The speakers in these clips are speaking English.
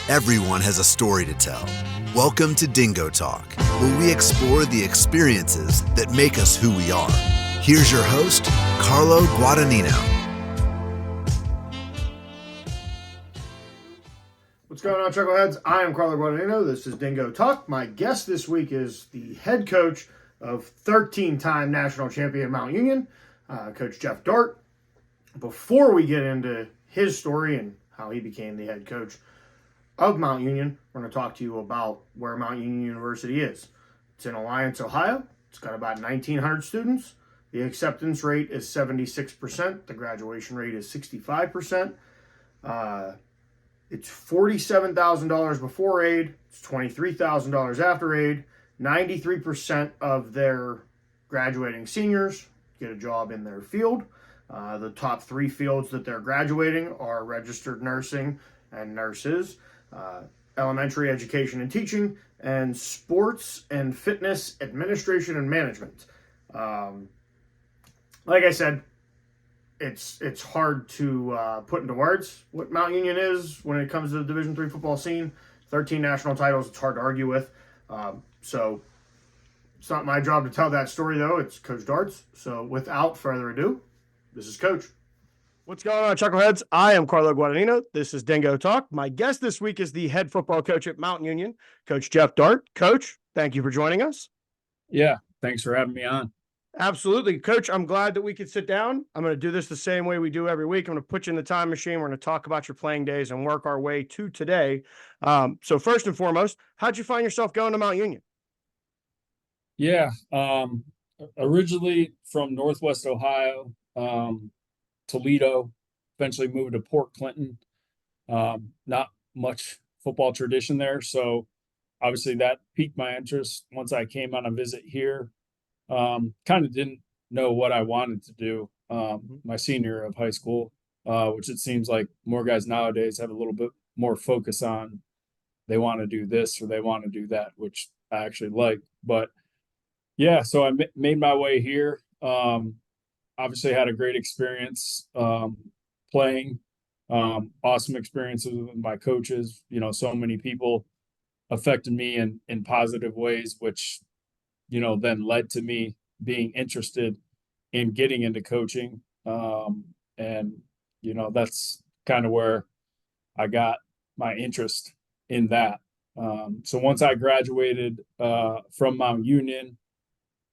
Everyone has a story to tell. Welcome to DingoTalk, where we explore the experiences that make us who we are. Here's your host, Carlo Guadagnino. What's going on, Chuckleheads? I am Carlo Guadagnino. This is DingoTalk. My guest this week is the head coach of 13-time national champion Mount Union, Coach Geoff Dartt. Before we get into his story and how he became the head coach of Mount Union, we're going to talk to you about where Mount Union University is. It's in Alliance, Ohio. It's got about 1,900 students. The acceptance rate is 76%. The graduation rate is 65%. It's $47,000 before aid. It's $23,000 after aid. 93% of their graduating seniors get a job in their field. The top three fields that they're graduating are registered nursing and nurses, elementary education and teaching, and sports and fitness administration and management. Like I said, it's hard to put into words what Mount Union is when it comes to the Division III football scene. 13 national titles, it's hard to argue with. So it's not my job to tell that story, though. It's Coach Dartt's. So without further ado, this is Coach. What's going on, Chuckleheads? I am Carlo Guadagnino. This is Dingo Talk. My guest this week is the head football coach at Mount Union, Coach Geoff Dartt. Coach, thank you for joining us. Yeah, thanks for having me on. Absolutely. Coach, I'm glad that we could sit down. I'm going to do this the same way we do every week. I'm going to put you in the time machine. We're going to talk about your playing days and work our way to today. So first and foremost, how'd you find yourself going to Mount Union? Yeah, originally from Northwest Ohio, Toledo, eventually moved to Port Clinton. Not much football tradition there, so obviously that piqued my interest once I came on a visit here. Kind of didn't know what I wanted to do my senior year of high school, which it seems like more guys nowadays have a little bit more focus on. They want to do this or they want to do that, which I actually like. But yeah, so I made my way here. Obviously had a great experience playing, awesome experiences with my coaches. You know, so many people affected me in positive ways, which, you know, then led to me being interested in getting into coaching. And, you know, that's kind of where I got my interest in that. So once I graduated from Mount Union,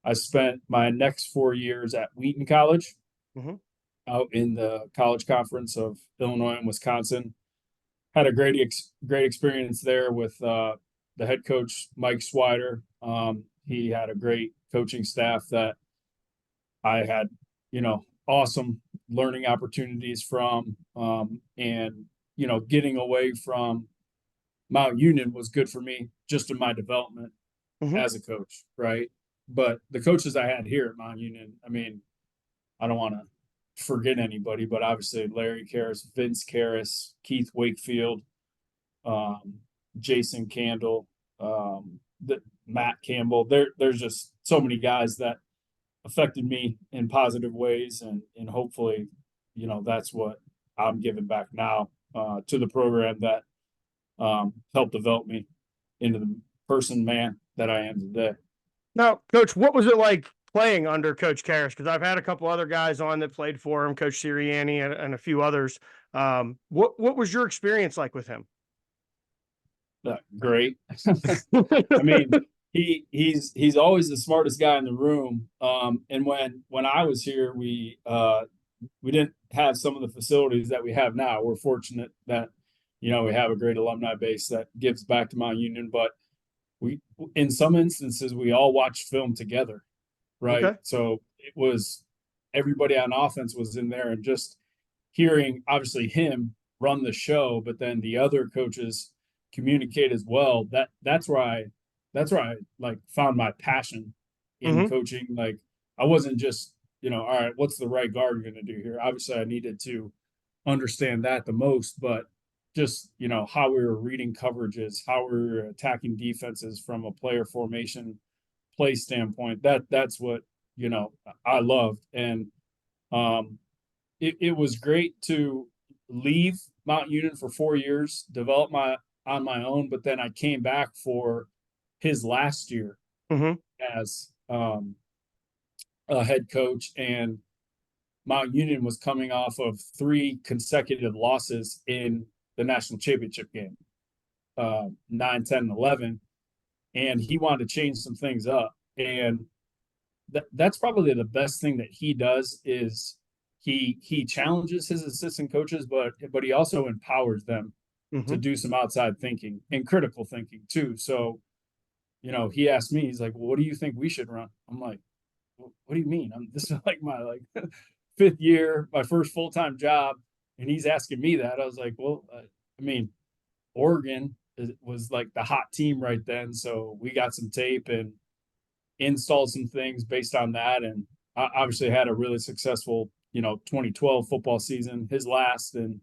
I spent my next 4 years at Wheaton College out in the College Conference of Illinois and Wisconsin. Had a great experience there with the head coach, Mike Swider. He had a great coaching staff that I had, you know, awesome learning opportunities from. And, you know, getting away from Mount Union was good for me just in my development as a coach, right? But the coaches I had here at Mount Union, I mean, I don't want to forget anybody, but obviously Larry Karras, Vince Karras, Keith Wakefield, Jason Candle, Matt Campbell. There's just so many guys that affected me in positive ways, and hopefully, you know, that's what I'm giving back now to the program that helped develop me into the man that I am today. Now, Coach, what was it like playing under Coach Karras? Because I've had a couple other guys on that played for him, Coach Sirianni and a few others. What was your experience like with him? Great. I mean, he's always the smartest guy in the room. And when I was here, we didn't have some of the facilities that we have now. We're fortunate that, you know, we have a great alumni base that gives back to Mount Union, but in some instances, we all watched film together, right? Okay. So it was everybody on offense was in there, and just hearing obviously him run the show, but then the other coaches communicate as well. That's where I like found my passion in coaching. Like, I wasn't just, you know, all right, what's the right guard going to do here? Obviously, I needed to understand that the most, but just, you know, how we were reading coverages, how we were attacking defenses from a player formation play standpoint. That's what, you know, I loved. And it was great to leave Mount Union for 4 years, develop on my own, but then I came back for his last year as a head coach, and Mount Union was coming off of 3 consecutive losses in the national championship game, 9, 10, and 11. And he wanted to change some things up. And that's probably the best thing that he does is he challenges his assistant coaches, but he also empowers them to do some outside thinking and critical thinking too. So, you know, he asked me, he's like, well, what do you think we should run? I'm like, what do you mean? This is like my 5th year, my first full-time job. And he's asking me that. I was like, well, I mean, Oregon was like the hot team right then. So we got some tape and installed some things based on that. And I obviously had a really successful, 2012 football season, his last, and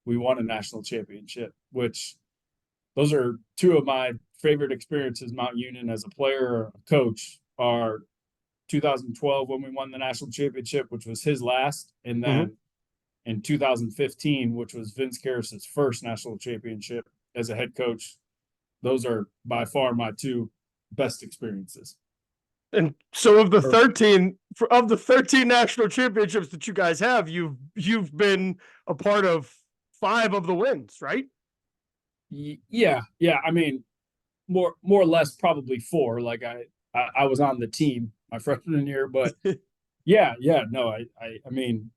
we won a national championship, which those are 2 of my favorite experiences, Mount Union as a player or a coach, are 2012 when we won the national championship, which was his last, and then in 2015, which was Vince Karras' first national championship as a head coach. Those are by far my 2 best experiences. And so of the 13 national championships that you guys have, you've been a part of 5 of the wins, right? Yeah. I mean, more or less probably 4. Like I was on the team my freshman year, but no, I mean,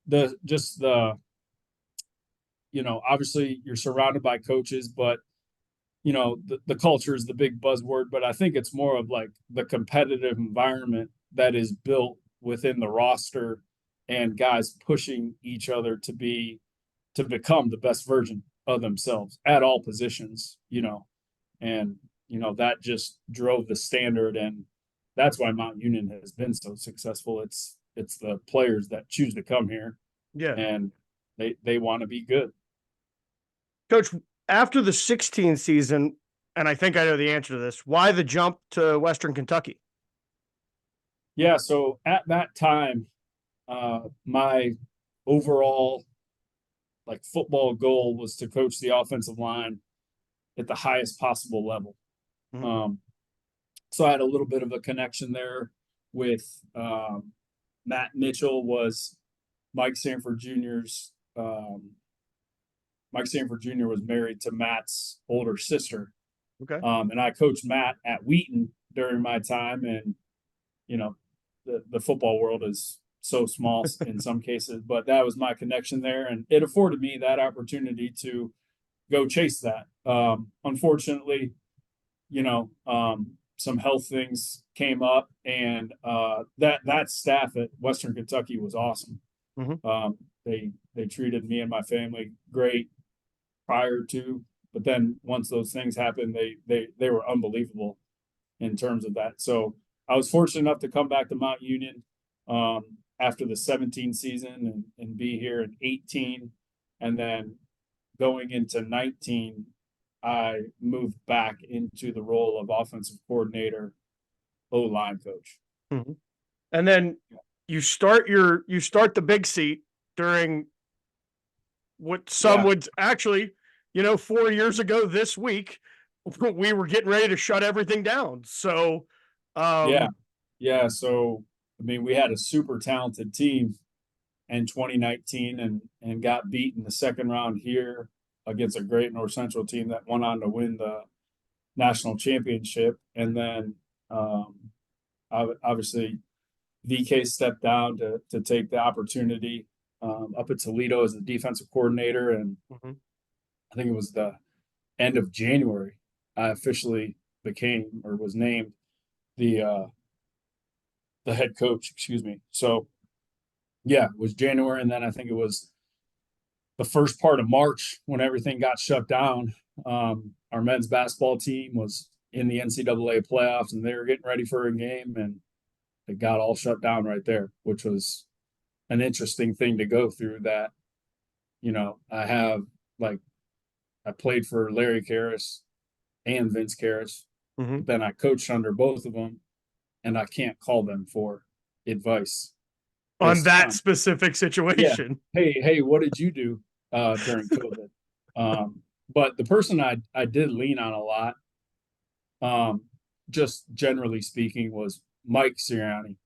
obviously you're surrounded by coaches, but the culture is the big buzzword, but I think it's more of like the competitive environment that is built within the roster and guys pushing each other to become the best version of themselves at all positions, and that just drove the standard, and that's why Mount Union has been so successful. It's the players that choose to come here, and they want to be good. Coach, after the 16 season, and I think I know the answer to this, why the jump to Western Kentucky? Yeah, so at that time, my overall football goal was to coach the offensive line at the highest possible level. So I had a little bit of a connection there with Matt Mitchell was Mike Sanford Jr.'s Mike Sanford Jr. was married to Matt's older sister. Okay. And I coached Matt at Wheaton during my time. And, the football world is so small in some cases, but that was my connection there. And it afforded me that opportunity to go chase that. Unfortunately, some health things came up, and that staff at Western Kentucky was awesome. They treated me and my family great prior to, but then once those things happened, they were unbelievable in terms of that. So I was fortunate enough to come back to Mount Union after the 17 season and be here in 18, and then going into 19, I moved back into the role of offensive coordinator, O-line coach. And then you start the big seat during what some would actually, 4 years ago this week, we were getting ready to shut everything down. So, So, I mean, we had a super talented team in 2019 and got beat in the second round here against a great North Central team that went on to win the national championship. And then, obviously, VK stepped down to take the opportunity up at Toledo as the defensive coordinator. And I think it was the end of January, I officially became or was named the head coach, excuse me. So, it was January. And then I think it was the first part of March when everything got shut down. Our men's basketball team was in the NCAA playoffs, and they were getting ready for a game, and it got all shut down right there, which was an interesting thing to go through. That, I played for Larry Karras and Vince Karras, but then I coached under both of them, and I can't call them for advice on that specific situation. Yeah. Hey, what did you do during COVID? But the person I did lean on a lot, just generally speaking, was Mike Sirianni,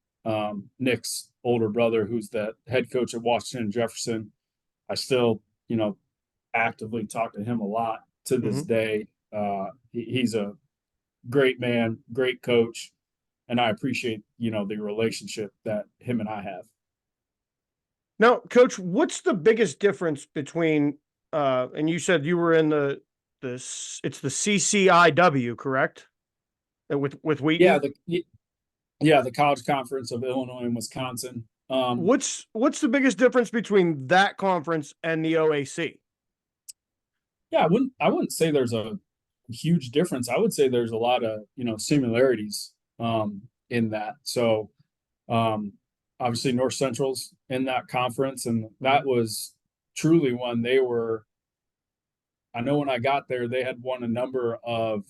Nick's older brother, who's the head coach at Washington and Jefferson. I still, actively talk to him a lot to this day. He's a great man, great coach, and I appreciate, the relationship that him and I have. Now, Coach, what's the biggest difference between and you said you were in it's the CCIW, correct? With Wheaton? The College Conference of Illinois and Wisconsin. What's the biggest difference between that conference and the OAC? Yeah, I wouldn't say there's a huge difference. I would say there's a lot of, similarities in that. So obviously North Central's in that conference, and that was truly one I know when I got there, they had won a number of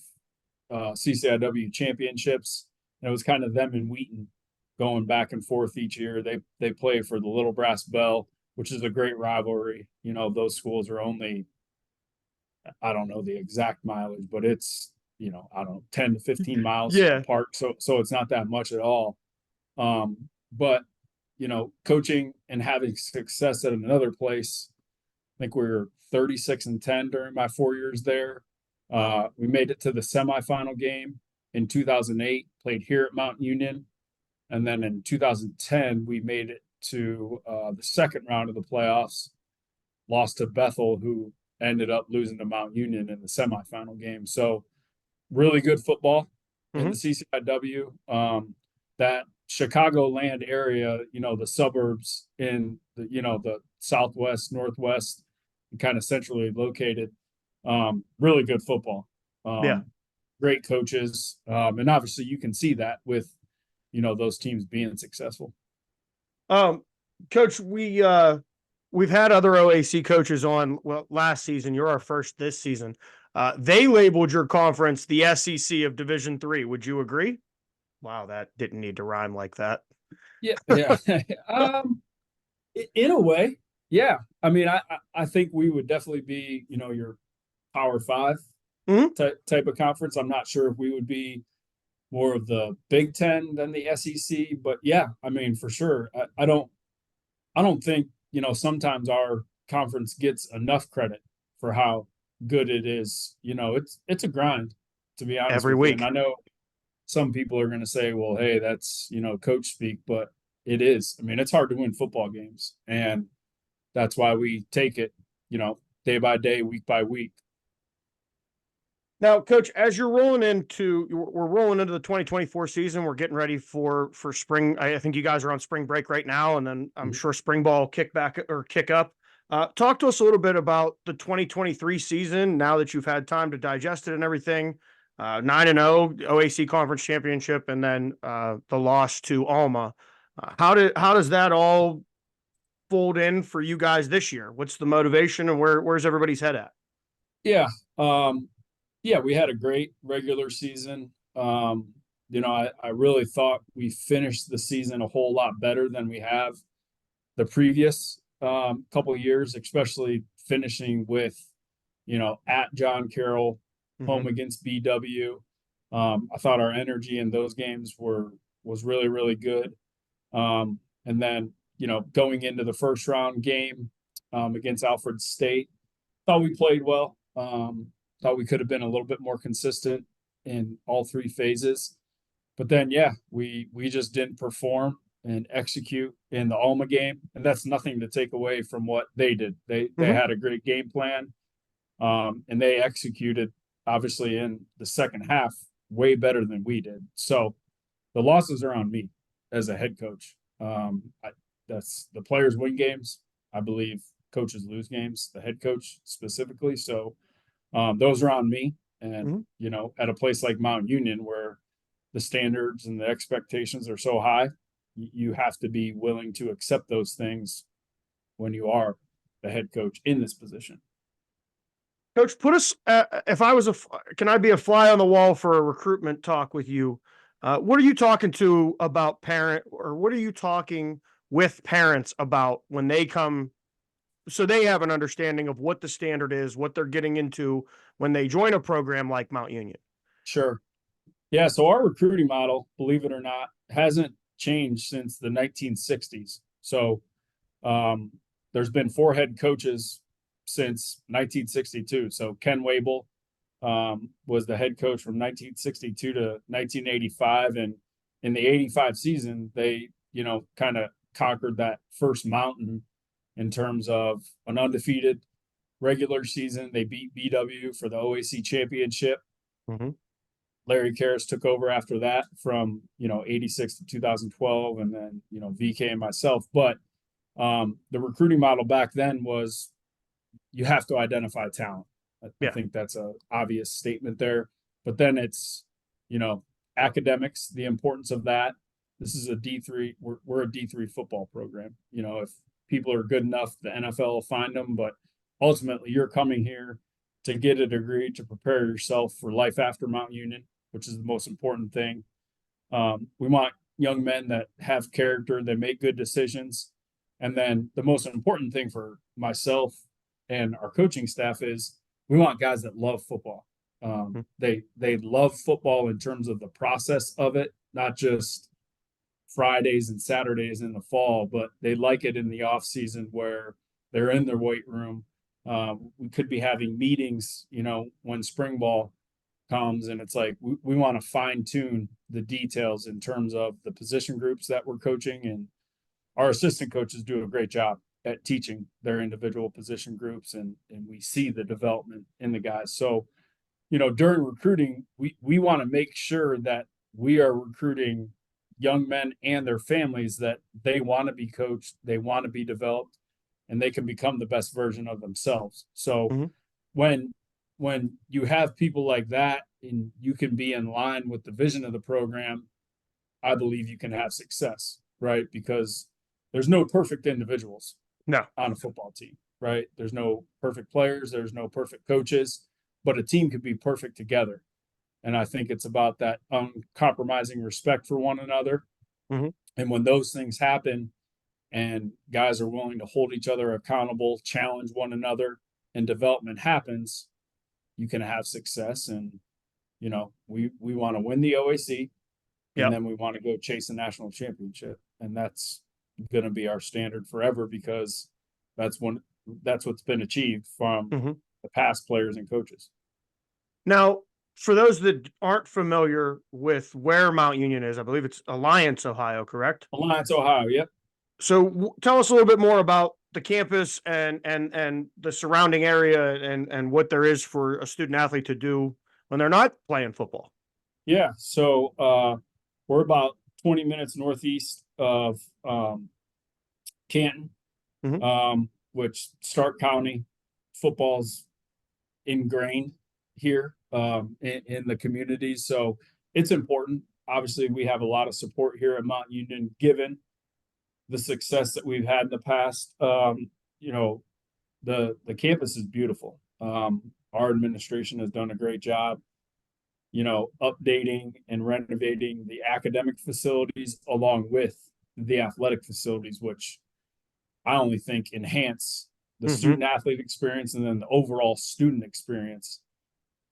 CCIW championships, and it was kind of them and Wheaton going back and forth each year. They play for the Little Brass Bell, which is a great rivalry. Those schools are only, I don't know the exact mileage, but it's, I don't know, 10 to 15 miles apart. So it's not that much at all. But, coaching and having success at another place, I think we were 36-10 during my 4 years there. We made it to the semifinal game in 2008, played here at Mount Union. And then in 2010, we made it to the second round of the playoffs, lost to Bethel, who ended up losing to Mount Union in the semifinal game. So really good football in the CCIW. That Chicagoland area, the suburbs in the southwest, northwest, and kind of centrally located. Really good football. Great coaches. And obviously you can see that with, those teams being successful. Coach, we've had other OAC coaches on. Well, last season, you're our first this season. They labeled your conference the SEC of Division III. Would you agree? Wow, that didn't need to rhyme like that. Yeah. In a way, yeah. I mean, I think we would definitely be, your Power Five type of conference. I'm not sure if we would be more of the Big Ten than the SEC, but yeah, I mean, for sure. I don't think, sometimes our conference gets enough credit for how good it is. It's a grind, to be honest. Every week. And I know some people are going to say, well, hey, that's, coach speak, but it is. I mean, it's hard to win football games, and that's why we take it, day by day, week by week. Now, Coach, as we're rolling into the 2024 season, we're getting ready for spring. I think you guys are on spring break right now, and then I'm sure spring ball kick up. Talk to us a little bit about the 2023 season now that you've had time to digest it and everything. 9-0 OAC Conference Championship, and then the loss to Alma. How does that all fold in for you guys this year? What's the motivation, and where's everybody's head at? Yeah. Yeah, we had a great regular season. I really thought we finished the season a whole lot better than we have the previous couple of years, especially finishing with, at John Carroll, home against BW. I thought our energy in those games was really, really good. And then, going into the first round game against Alfred State, thought we played well. Thought we could have been a little bit more consistent in all three phases. But then, yeah, we just didn't perform and execute in the Alma game. And that's nothing to take away from what they did. They had a great game plan, and they executed, obviously, in the second half way better than we did. So the losses are on me as a head coach. That's the players win games. I believe coaches lose games, the head coach specifically. So those are on me. And, at a place like Mount Union where the standards and the expectations are so high, you have to be willing to accept those things when you are the head coach in this position. Coach, put us, can I be a fly on the wall for a recruitment talk with you? What are you talking to about what are you talking with parents about when they come so they have an understanding of what the standard is, what they're getting into when they join a program like Mount Union. Sure. Yeah. So our recruiting model, believe it or not, hasn't changed since the 1960s. So there's been 4 head coaches since 1962. So Ken Wable was the head coach from 1962 to 1985. And in the 85 season, they, kind of conquered that first mountain in terms of an undefeated regular season. They beat BW for the OAC championship. Mm-hmm. Larry Karras took over after that from, 86 to 2012, and then, VK and myself. But the recruiting model back then was you have to identify talent. I think that's an obvious statement there. But then it's, academics, the importance of that. This is a D3. We're a D3 football program. If people are good enough, the NFL will find them. But ultimately, you're coming here to get a degree to prepare yourself for life after Mount Union, which is the most important thing. We want young men that have character, that make good decisions. And then the most important thing for myself and our coaching staff is we want guys that love football. They love football in terms of the process of it, not just Fridays and Saturdays in the fall, but they like it in the off season where they're in their weight room. We could be having meetings, when spring ball comes, and it's like we want to fine tune the details in terms of the position groups that we're coaching, and our assistant coaches do a great job at teaching their individual position groups, and we see the development in the guys. So, during recruiting, we want to make sure that we are recruiting young men and their families that they want to be coached, they want to be developed, and they can become the best version of themselves. So when you have people like that and you can be in line with the vision of the program, I believe you can have success, right? Because there's no perfect individuals on a football team, right? There's no perfect players, there's no perfect coaches, but a team can be perfect together. And I think it's about that uncompromising respect for one another. Mm-hmm. And when those things happen and guys are willing to hold each other accountable, challenge one another, and development happens, you can have success. And, we want to win the OAC, and then we want to go chase a national championship. And that's going to be our standard forever, because that's what's been achieved from the past players and coaches. Now, for those that aren't familiar with where Mount Union is, I believe it's Alliance, Ohio, correct? Alliance, Ohio, yep. So tell us a little bit more about the campus and the surrounding area and what there is for a student athlete to do when they're not playing football. Yeah, so we're about 20 minutes northeast of Canton, which Stark County football's ingrained here in the communities. So it's important. Obviously, we have a lot of support here at Mount Union, given the success that we've had in the past. The campus is beautiful. Our administration has done a great job, updating and renovating the academic facilities along with the athletic facilities, which I only think enhance the student athlete experience and then the overall student experience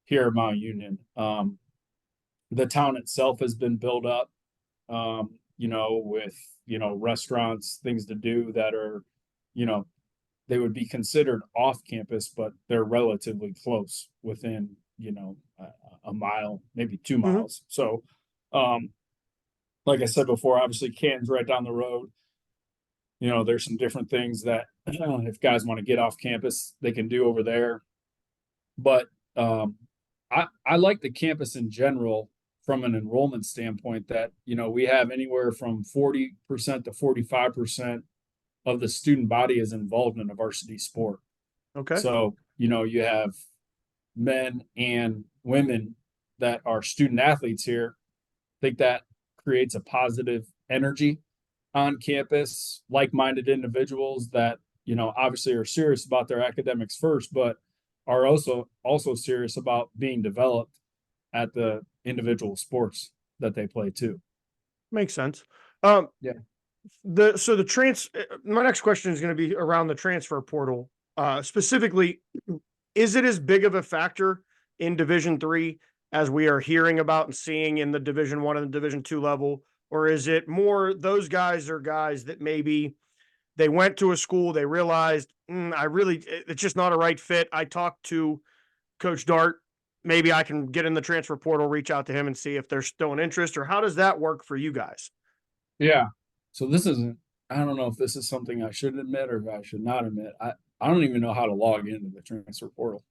here at Mount Union. The town itself has been built up, with, restaurants, things to do that are, they would be considered off campus, but they're relatively close within, a mile, maybe 2 miles. So, like I said before, obviously Canton's right down the road. There's some different things that if guys want to get off campus, they can do over there. But I like the campus in general from an enrollment standpoint that, we have anywhere from 40% to 45% of the student body is involved in a varsity sport. Okay. So, you have men and women that are student athletes here. I think that creates a positive energy on campus, like-minded individuals that, obviously are serious about their academics first, but are also serious about being developed at the individual sports that they play too. Makes sense. Yeah. My next question is going to be around the transfer portal. Specifically, is it as big of a factor in Division III as we are hearing about and seeing in the Division I and the Division II level? Or is it more those guys are guys that maybe they went to a school, they realized, it's just not a right fit. I talked to Coach Dartt. Maybe I can get in the transfer portal, reach out to him and see if there's still an interest, or how does that work for you guys? Yeah. So I don't know if this is something I should admit or I should not admit. I don't even know how to log into the transfer portal.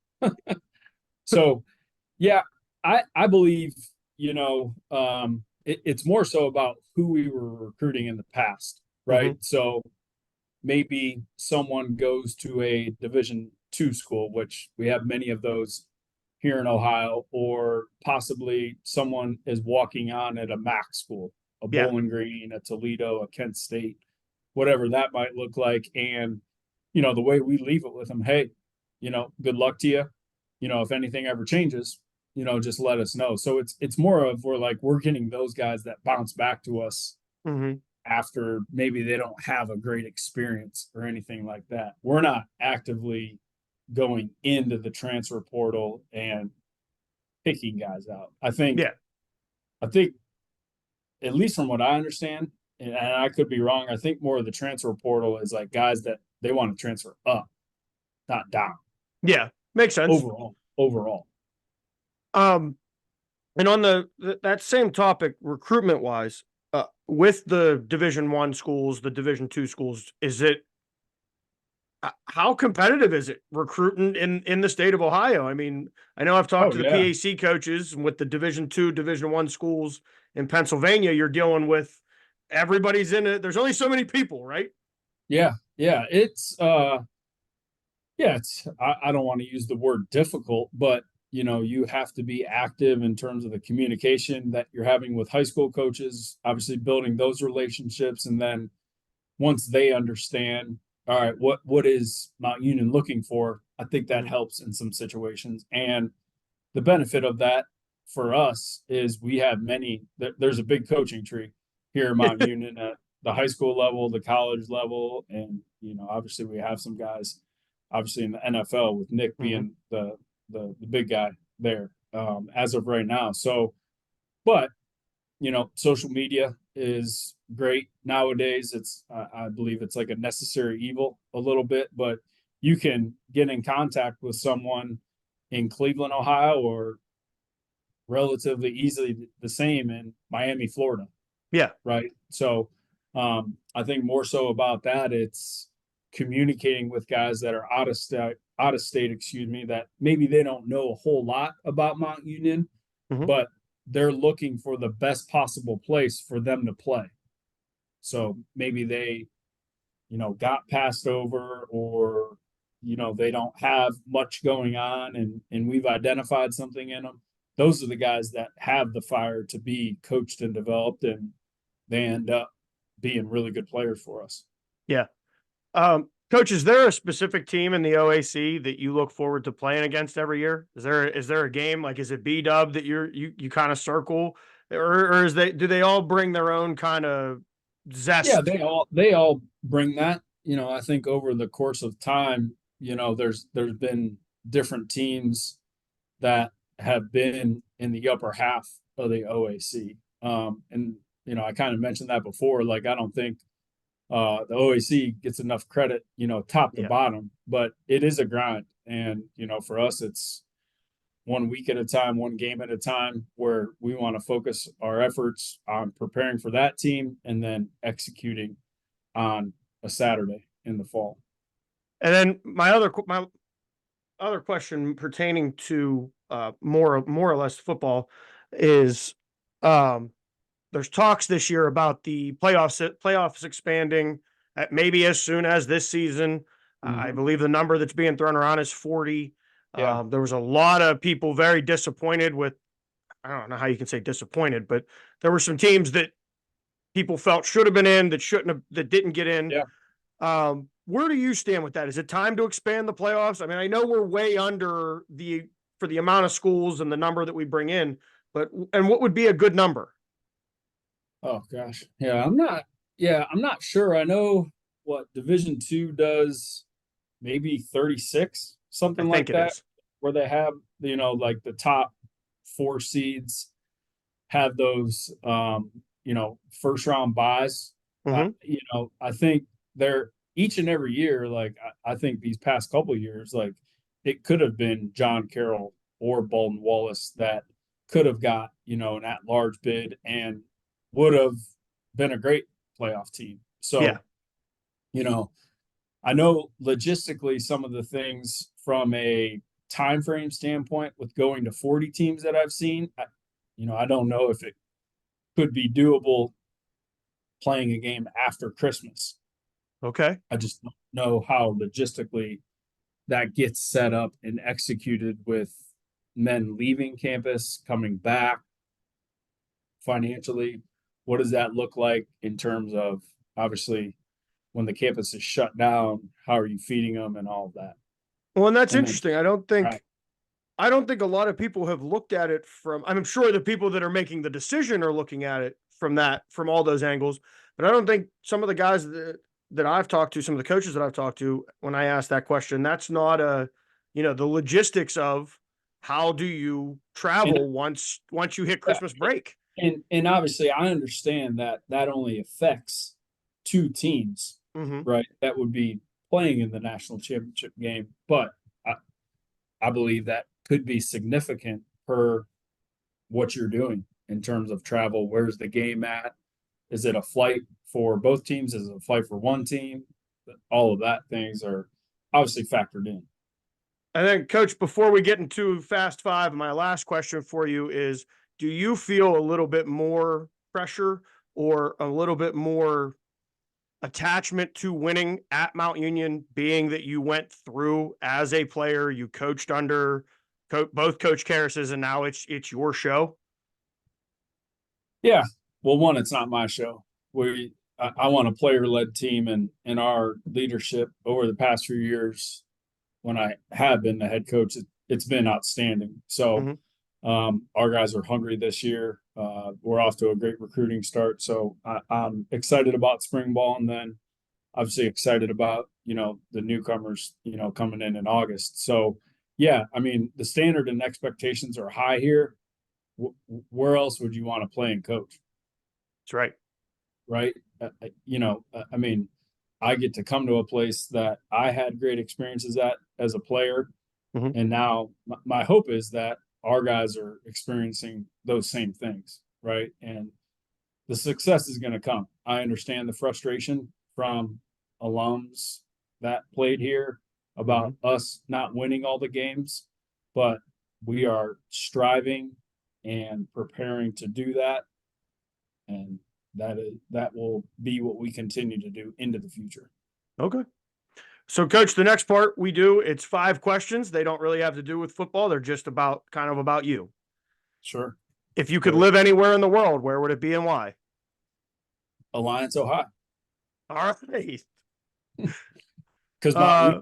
So yeah, I believe, it's more so about who we were recruiting in the past, right? Mhm. So maybe someone goes to a Division II school, which we have many of those here in Ohio, or possibly someone is walking on at a MAC school, a Yeah. Bowling Green, a Toledo, a Kent State, whatever that might look like. And, the way we leave it with them, hey, good luck to you. If anything ever changes, just let us know. So it's more of we're getting those guys that bounce back to us Mhm. after maybe they don't have a great experience or anything like that. We're not actively going into the transfer portal and picking guys out. Yeah. I think at least from what I understand, and I could be wrong, I think more of the transfer portal is like guys that they want to transfer up, not down. Yeah. Makes sense. Overall. And on that same topic, recruitment wise, with the Division I schools, the Division II schools, is it how competitive is it recruiting in the state of Ohio? I mean, I know I've talked Oh to the yeah. PAC coaches with the Division II, Division I schools in Pennsylvania. You're dealing with everybody's in it. There's only so many people, right? Yeah. Yeah. I don't want to use the word difficult, but you have to be active in terms of the communication that you're having with high school coaches, obviously building those relationships. And then once they understand, all right, what is Mount Union looking for? I think that helps in some situations. And the benefit of that for us is we have there's a big coaching tree here in Mount Union at the high school level, the college level. And, obviously we have some guys obviously in the NFL with Nick being the big guy there as of right now. So, but social media is great nowadays. I believe it's like a necessary evil a little bit, but you can get in contact with someone in Cleveland, Ohio, or relatively easily the same in Miami, Florida. Yeah. Right. So, I think more so about that, it's communicating with guys that are out of state, excuse me, that maybe they don't know a whole lot about Mount Union, Mhm. but they're looking for the best possible place for them to play. So maybe they, got passed over, or, they don't have much going on, and we've identified something in them. Those are the guys that have the fire to be coached and developed, and they end up being really good players for us. Yeah. Coach, is there a specific team in the OAC that you look forward to playing against every year? Is there a game, like, is it B-Dub that you kind of circle, or do they all bring their own kind of Yeah, zest? they all bring that. I think over the course of time, there's been different teams that have been in the upper half of the OAC. And I kind of mentioned that before. Like, I don't think the OAC gets enough credit, top to Yeah. bottom, but it is a grind. And, for us, it's 1 week at a time, one game at a time, where we want to focus our efforts on preparing for that team and then executing on a Saturday in the fall. And then my other question pertaining to more or less football is, there's talks this year about the playoffs expanding at maybe as soon as this season. I believe the number that's being thrown around is 40. Yeah. There was a lot of people very disappointed with, I don't know how you can say disappointed, but there were some teams that people felt should have been in that shouldn't have, that didn't get in. Yeah. Where do you stand with that? Is it time to expand the playoffs? I mean, I know we're way under for the amount of schools and the number that we bring in, and what would be a good number? Oh gosh. Yeah, I'm not Yeah, I'm not sure. I know what Division Two does, maybe 36, I something think like it that, is. where they have, like the top four seeds have those, first round buys. Hmm. I think they're each and every year, like I think these past couple of years, like it could have been John Carroll or Bolton Wallace that could have got, an at large bid and would have been a great playoff team. Yeah. So, you know, I know logistically some of the things from a time frame standpoint with going to 40 teams that I've seen, I don't know if it could be doable playing a game after Christmas. Okay. I just don't know how logistically that gets set up and executed with men leaving campus, coming back financially. What does that look like in terms of obviously when the campus is shut down? How are you feeding them and all of that? Well, and that's And then, interesting. right, I don't think a lot of people have looked at it from, I'm sure the people that are making the decision are looking at it from all those angles, but I don't think some of the guys that I've talked to, some of the coaches that I've talked to, when I ask that question, that's not the logistics of how do you and travel once you hit yeah, Christmas break. and obviously I understand that that only affects two teams, Mm-hmm. right? That would be playing in the national championship game, but I, I believe that could be significant per what you're doing in terms of travel. Where's the game at? Is it a flight for both teams? Is it a flight for one team? All of that things are obviously factored in. And then, Coach, before we get into Fast Five, my last question for you is: do you feel a little bit more pressure or a little bit more attachment to winning at Mount Union, being that you went through as a player, you coached under both Coach Karras's, and now it's your show? Yeah. Well, one, it's not my show. I want a player led team, and our leadership over the past few years, when I have been the head coach, it's been outstanding. So, Mm-hmm. our guys are hungry this year. We're off to a great recruiting start. So I'm excited about spring ball, and then obviously excited about, the newcomers, coming in August. So, yeah, I mean, the standard and expectations are high here. Where else would you want to play and coach? That's right. Right. I mean, I get to come to a place that I had great experiences at as a player. Mm-hmm. And now my hope is that our guys are experiencing those same things. Right. And the success is going to come. I understand the frustration from alums that played here Mm-hmm. about us not winning all the games, but we are striving and preparing to do that. And that will be what we continue to do into the future. Okay. So, Coach, the next part we do, it's 5 questions. They don't really have to do with football. They're just about you. Sure. If you could Great. live anywhere in the world, where would it be and why? Alliance, Ohio. All right. Because Uh,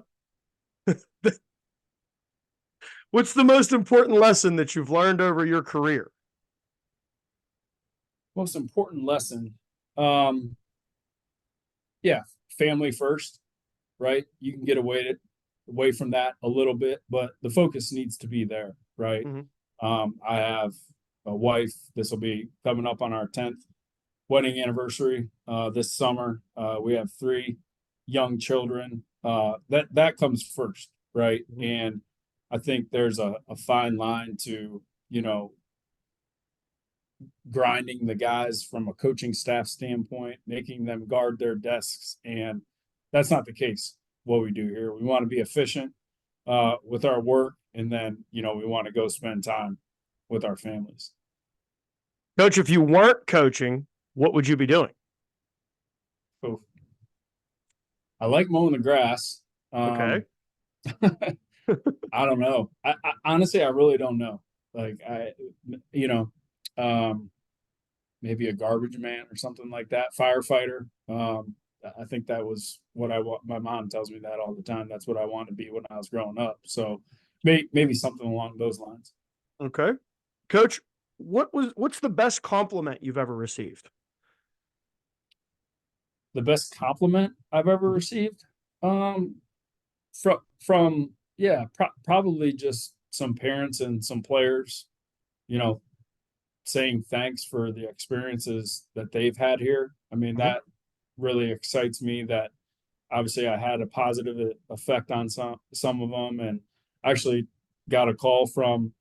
what's the most important lesson that you've learned over your career? most important lesson, yeah, family first, right? You can get away from that a little bit, but the focus needs to be there, right? Mm-hmm. I have a wife. This will be coming up on our 10th wedding anniversary this summer. We have 3 young children. That comes first, right? Mm-hmm. And I think there's a fine line to, grinding the guys from a coaching staff standpoint, making them guard their desks. And that's not the case what we do here. We want to be efficient with our work. And then, we want to go spend time with our families. Coach, if you weren't coaching, what would you be doing? So I like mowing the grass. Okay. I don't know. I honestly, I really don't know. Like you know, maybe a garbage man or something like that, firefighter. I think that was what I want. My mom tells me that all the time. That's what I wanted to be when I was growing up. So maybe something along those lines. Okay. Coach, what's the best compliment you've ever received? the best compliment I've ever received. Probably just some parents and some players, saying thanks for the experiences that they've had here. I mean, that really excites me, that obviously I had a positive effect on some of them. And actually got a call from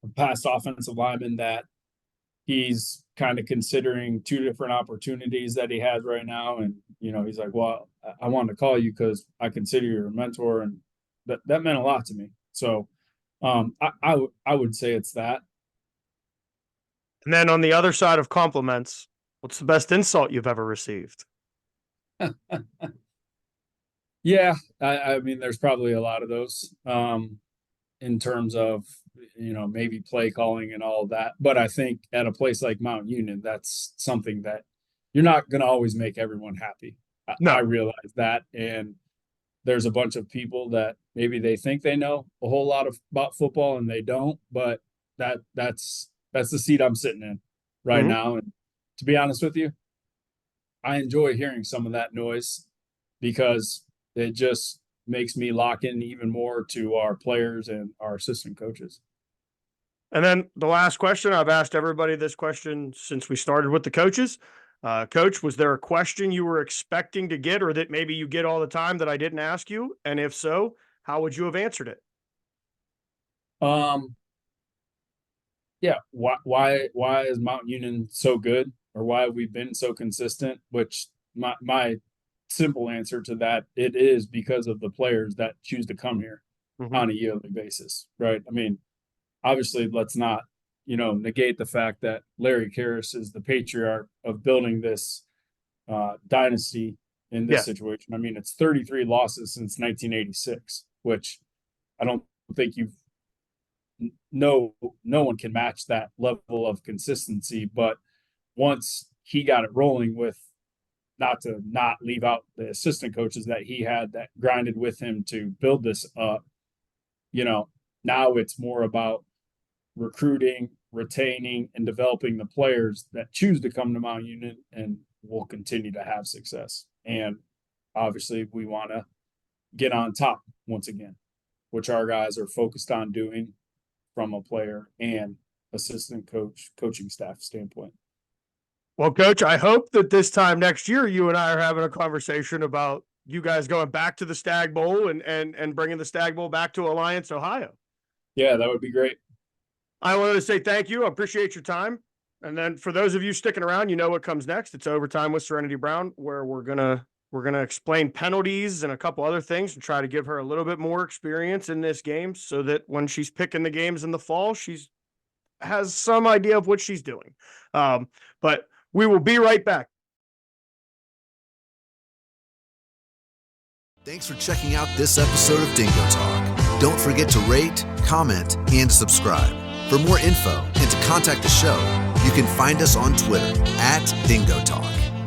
a past offensive lineman that he's kind of considering 2 different opportunities that he has right now. And, he's like, well, I wanted to call you because I consider you a mentor. And that meant a lot to me. So I would say it's that. And then on the other side of compliments, what's the best insult you've ever received? Yeah, I mean, there's probably a lot of those in terms of, maybe play calling and all of that. But I think at a place like Mount Union, that's something that you're not going to always make everyone happy. No. I realize that. And there's a bunch of people that maybe they think they know a whole lot about football and they don't. But that's the seat I'm sitting in right now. And to be honest with you, I enjoy hearing some of that noise because it just makes me lock in even more to our players and our assistant coaches. And then the last question, I've asked everybody this question since we started with the coaches. Coach, was there a question you were expecting to get or that maybe you get all the time that I didn't ask you? And if so, how would you have answered it? Yeah. Why is Mount Union so good, or why have we been so consistent? Which my simple answer to that, it is because of the players that choose to come here on a yearly basis, right? I mean, obviously, let's not, negate the fact that Larry Karras is the patriarch of building this dynasty in this situation. I mean, it's 33 losses since 1986, which I don't think no one can match that level of consistency. But once he got it rolling with, not leave out the assistant coaches that he had that grinded with him to build this up, now it's more about recruiting, retaining, and developing the players that choose to come to Mount Union and will continue to have success. And obviously we want to get on top once again, which our guys are focused on doing from a player and assistant coaching staff standpoint. Well, Coach, I hope that this time next year, you and I are having a conversation about you guys going back to the Stag Bowl and bringing the Stag Bowl back to Alliance, Ohio. Yeah, that would be great. I wanted to say thank you. I appreciate your time. And then for those of you sticking around, you know what comes next. It's Overtime with Serenity Brown, where we're gonna explain penalties and a couple other things and try to give her a little bit more experience in this game so that when she's picking the games in the fall, she's has some idea of what she's doing. But we will be right back. Thanks for checking out this episode of Dingo Talk. Don't forget to rate, comment, and subscribe. For more info and to contact the show, you can find us on Twitter @DingoTalk.